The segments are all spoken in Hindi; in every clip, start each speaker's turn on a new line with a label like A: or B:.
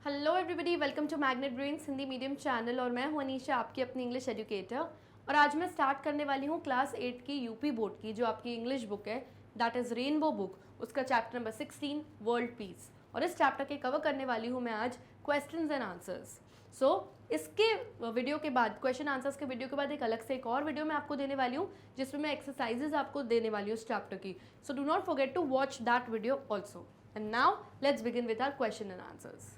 A: Hello everybody, welcome to Magnet Brains Hindi medium channel. और मैं हूं अनीशा, आपकी अपनी इंग्लिश एजुकेटर। और आज मैं स्टार्ट करने वाली हूं क्लास 8 की यूपी बोर्ड की जो आपकी इंग्लिश बुक है, दैट इज़ रेनबो बुक, उसका चैप्टर नंबर 16 वर्ल्ड पीस। और इस चैप्टर के कवर करने वाली हूं मैं आज क्वेश्चंस एंड आंसर्स। सो इसके वीडियो के बाद, क्वेश्चन आंसर्स के वीडियो के बाद एक अलग से एक और वीडियो मैं आपको देने वाली हूँ जिसमें मैं एक्सरसाइजेज आपको देने वाली हूँ इस चैप्टर की। So do not forget to watch that video also. And now let's begin with our question and answers.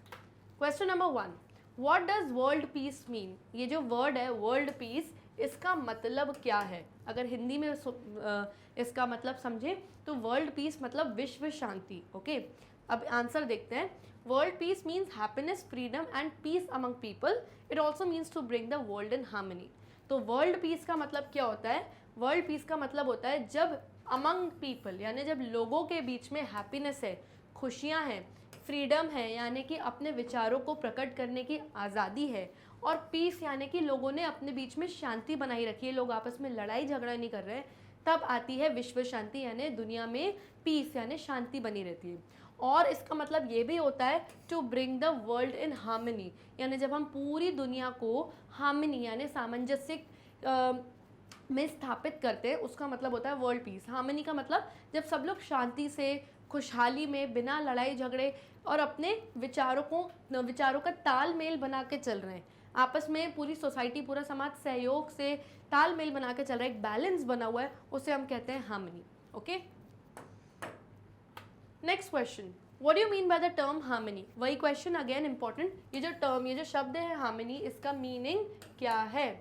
A: Question number 1, what does world peace mean? ये जो वर्ड है वर्ल्ड पीस, इसका मतलब क्या है? अगर हिंदी में इसका मतलब समझें तो वर्ल्ड पीस मतलब विश्व शांति। ओके, अब आंसर देखते हैं। World peace means happiness, freedom and peace among people. It also means to bring the world in harmony. तो वर्ल्ड पीस का मतलब क्या होता है? वर्ल्ड पीस का मतलब होता है जब अमंग पीपल यानी जब लोगों के बीच में हैप्पीनेस है, खुशियाँ हैं, फ्रीडम है यानी कि अपने विचारों को प्रकट करने की आज़ादी है, और पीस यानी कि लोगों ने अपने बीच में शांति बनाई रखी है, लोग आपस में लड़ाई झगड़ा नहीं कर रहे हैं, तब आती है विश्व शांति यानी दुनिया में पीस यानी शांति बनी रहती है। और इसका मतलब ये भी होता है to bring the world in harmony, यानी जब हम पूरी दुनिया को हार्मनी यानी सामंजस्य में स्थापित करते हैं, उसका मतलब होता है वर्ल्ड पीस। हार्मनी का मतलब जब सब लोग शांति से, खुशहाली में, बिना लड़ाई झगड़े और अपने विचारों का तालमेल बना के चल रहे हैं, आपस में पूरी सोसाइटी, पूरा समाज सहयोग से तालमेल बना के चल रहा है, एक बैलेंस बना हुआ है, उसे हम कहते हैं harmony. Okay, next question, what do you mean by the term harmony? वही क्वेश्चन अगेन इंपॉर्टेंट। ये जो टर्म, ये जो शब्द है हार्मनी, इसका मीनिंग क्या है?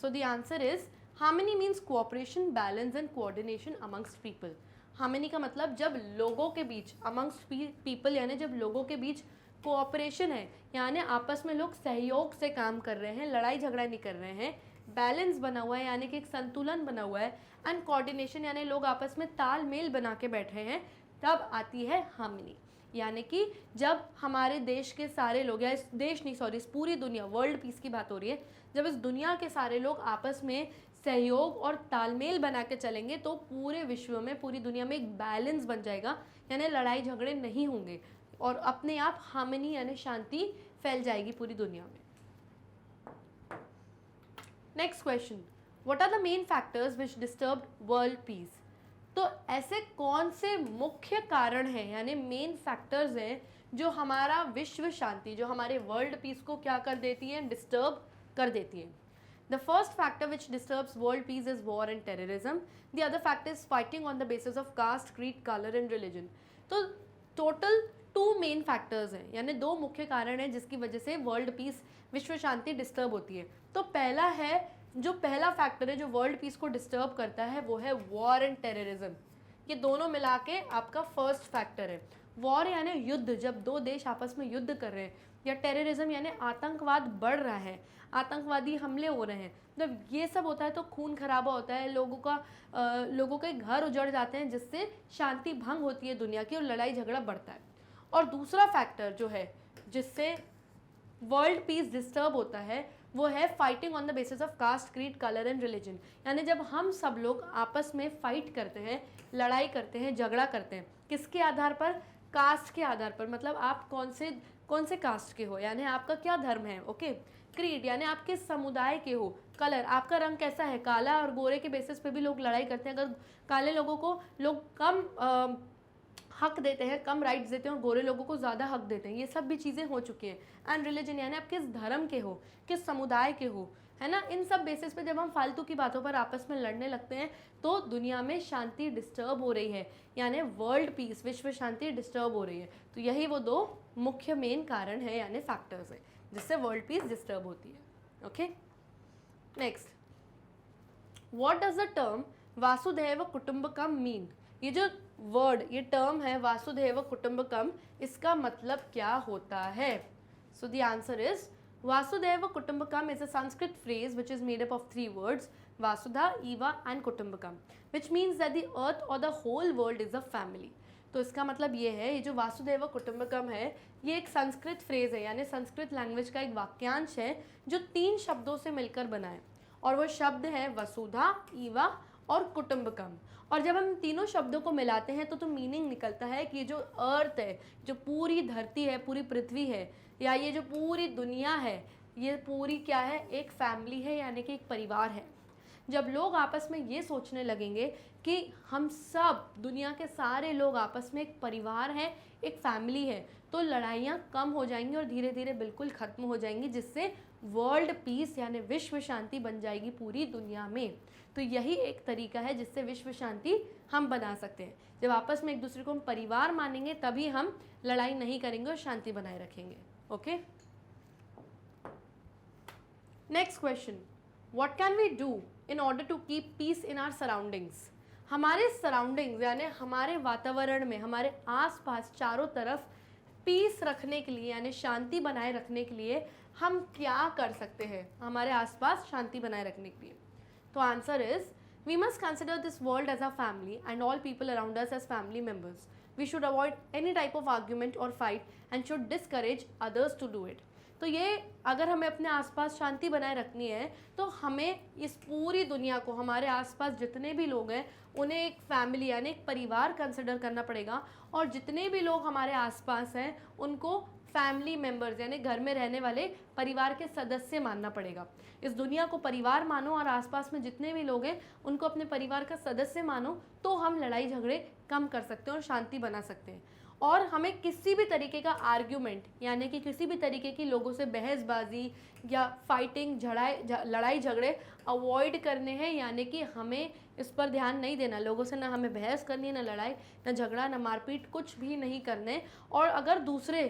A: So the answer is harmony means cooperation, balance and coordination amongst people. Harmony का मतलब जब लोगों के बीच, अमंगस्ट पीपल यानी जब लोगों के बीच कोऑपरेशन है, यानी आपस में लोग सहयोग से काम कर रहे हैं, लड़ाई झगड़ा नहीं कर रहे हैं, बैलेंस बना हुआ है यानी कि एक संतुलन बना हुआ है, एंड कोऑर्डिनेशन यानी लोग आपस में तालमेल बना के बैठे हैं, तब आती है हार्मनी। यानी कि जब हमारे देश के सारे लोग, या इस देश नहीं सॉरी इस पूरी दुनिया, वर्ल्ड पीस की बात हो रही है, जब इस दुनिया के सारे लोग आपस में सहयोग और तालमेल बना के चलेंगे तो पूरे विश्व में, पूरी दुनिया में एक बैलेंस बन जाएगा, यानी लड़ाई झगड़े नहीं होंगे और अपने आप हार्मनी यानी शांति फैल जाएगी पूरी दुनिया में। Next question, what are the main factors which disturb world peace? तो ऐसे कौन से मुख्य कारण हैं यानी मेन फैक्टर्स हैं जो हमारा विश्व शांति, जो हमारे वर्ल्ड पीस को क्या कर देती हैं? डिस्टर्ब कर देती हैं। The first factor which disturbs world peace is war and terrorism. The other factor is fighting on the basis of caste, creed, color and religion. तो टोटल 2 मेन फैक्टर्स हैं, यानी 2 मुख्य कारण हैं जिसकी वजह से वर्ल्ड पीस, विश्व शांति डिस्टर्ब होती है। तो पहला है, जो पहला फैक्टर है जो वर्ल्ड पीस को डिस्टर्ब करता है वो है वॉर एंड टेररिज्म। ये दोनों मिला के आपका फर्स्ट फैक्टर है। वॉर यानी युद्ध, जब 2 देश आपस में युद्ध कर रहे हैं, या टेररिज्म यानी आतंकवाद बढ़ रहा है, आतंकवादी हमले हो रहे हैं, जब ये सब होता है तो खून खराबा होता है, लोगों के घर उजड़ जाते हैं, जिससे शांति भंग होती है दुनिया की और लड़ाई झगड़ा बढ़ता है। और दूसरा फैक्टर जो है जिससे वर्ल्ड पीस डिस्टर्ब होता है वो है fighting on the basis of caste, creed, colour and religion. यानी जब हम सब लोग आपस में फाइट करते हैं, लड़ाई करते हैं, झगड़ा करते हैं, किसके आधार पर? कास्ट के आधार पर, मतलब आप कौन से कास्ट के हो, यानी आपका क्या धर्म है। ओके, क्रीड यानी आप किस समुदाय के हो, कलर आपका रंग कैसा है, काला और गोरे के बेसिस पे भी लोग लड़ाई करते हैं। अगर काले लोगों को लोग कम हक देते हैं, कम राइट्स देते हैं, और गोरे लोगों को ज़्यादा हक देते हैं, ये सब भी चीज़ें हो चुकी हैं। एंड रिलीजन यानी आप किस धर्म के हो, किस समुदाय के हो, है ना। इन सब बेसिस पे जब हम फालतू की बातों पर आपस में लड़ने लगते हैं तो दुनिया में शांति डिस्टर्ब हो रही है, यानी वर्ल्ड पीस, विश्व शांति डिस्टर्ब हो रही है। तो यही वो 2 मुख्य मेन कारण है यानी फैक्टर्स है जिससे वर्ल्ड पीस डिस्टर्ब होती है। Okay, next, what does the term Vasudhaiva Kutumbakam mean? ये जो वर्ड, ये टर्म है वासुदेव कुटुंबकम, इसका मतलब क्या होता है? So the answer is Vasudhaiva Kutumbakam is a Sanskrit phrase which is made up of 3 words, Vasudha, Eva and Kutumbakam, which means that the earth or the whole world is a family. तो इसका मतलब ये है, ये जो वासुदेव कुटुंबकम है, ये एक संस्कृत फ्रेज है, यानी संस्कृत लैंग्वेज का एक वाक्यांश है जो 3 शब्दों से मिलकर बना है, और वो शब्द है वसुधा, ईवा और कुटुंबकम। और जब हम तीनों शब्दों को मिलाते हैं तो मीनिंग निकलता है कि ये जो अर्थ है, जो पूरी धरती है, पूरी पृथ्वी है, या ये जो पूरी दुनिया है, ये पूरी क्या है, एक फैमिली है, यानी कि एक परिवार है। जब लोग आपस में ये सोचने लगेंगे कि हम सब, दुनिया के सारे लोग आपस में एक परिवार हैं, एक फैमिली है, तो लड़ाइयाँ कम हो जाएंगी और धीरे धीरे बिल्कुल ख़त्म हो जाएंगी, जिससे वर्ल्ड पीस यानी विश्व शांति बन जाएगी पूरी दुनिया में। तो यही एक तरीका है जिससे विश्व शांति हम बना सकते हैं। जब आपस में एक दूसरे को हम परिवार मानेंगे तभी हम लड़ाई नहीं करेंगे और शांति बनाए रखेंगे। Okay, next question, what can we do in order to keep peace in our surroundings. हमारे सराउंडिंग्स यानी हमारे वातावरण में, हमारे आसपास चारों तरफ पीस रखने के लिए यानी शांति बनाए रखने के लिए हम क्या कर सकते हैं, हमारे आसपास शांति बनाए रखने के लिए। तो answer is, we must consider this world as a family and all people around us as family members. We should avoid any type of argument or fight and should discourage others to do it. तो ये अगर हमें अपने आसपास शांति बनाए रखनी है तो हमें इस पूरी दुनिया को, हमारे आसपास जितने भी लोग हैं उन्हें एक फैमिली यानी एक परिवार कंसिडर करना पड़ेगा, और जितने भी लोग हमारे आसपास हैं उनको फैमिली मेंबर्स यानी घर में रहने वाले परिवार के सदस्य मानना पड़ेगा। इस दुनिया को परिवार मानो और आसपास में जितने भी लोग हैं उनको अपने परिवार का सदस्य मानो, तो हम लड़ाई झगड़े कम कर सकते हैं और शांति बना सकते हैं। और हमें किसी भी तरीके का आर्ग्यूमेंट यानी कि किसी भी तरीके की लोगों से बहसबाजी या फाइटिंग, लड़ाई झगड़े अवॉइड करने हैं, यानी कि हमें इस पर ध्यान नहीं देना। लोगों से ना हमें बहस करनी है, ना लड़ाई, ना झगड़ा, ना मारपीट, कुछ भी नहीं करने। और अगर दूसरे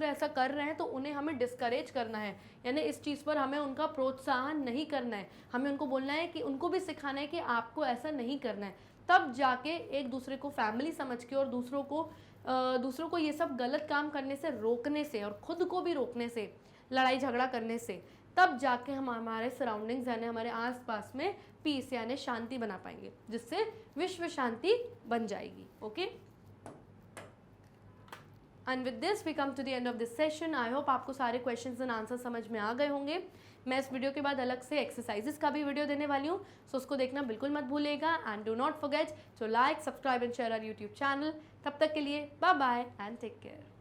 A: ऐसा कर रहे हैं तो उन्हें हमें डिस्करेज करना है, यानी इस चीज़ पर हमें उनका प्रोत्साहन नहीं करना है। हमें उनको बोलना है कि, उनको भी सिखाना है कि आपको ऐसा नहीं करना है। तब जाके एक दूसरे को फैमिली समझ के और दूसरों को ये सब गलत काम करने से रोकने से और ख़ुद को भी रोकने से, लड़ाई झगड़ा करने से, तब जाके हम हमारे सराउंडिंग्स यानी हमारे आसपास में पीस यानी शांति बना पाएंगे, जिससे विश्व शांति बन जाएगी। Okay, and with this we come to the end of this session. I hope आपको सारे क्वेश्चंस एंड आंसर समझ में आ गए होंगे। मैं इस वीडियो के बाद अलग से एक्सरसाइजेस का भी वीडियो देने वाली हूँ, सो उसको देखना बिल्कुल मत भूलिएगा। And do not forget to like, subscribe and share our YouTube channel. तब तक के लिए bye bye and take care.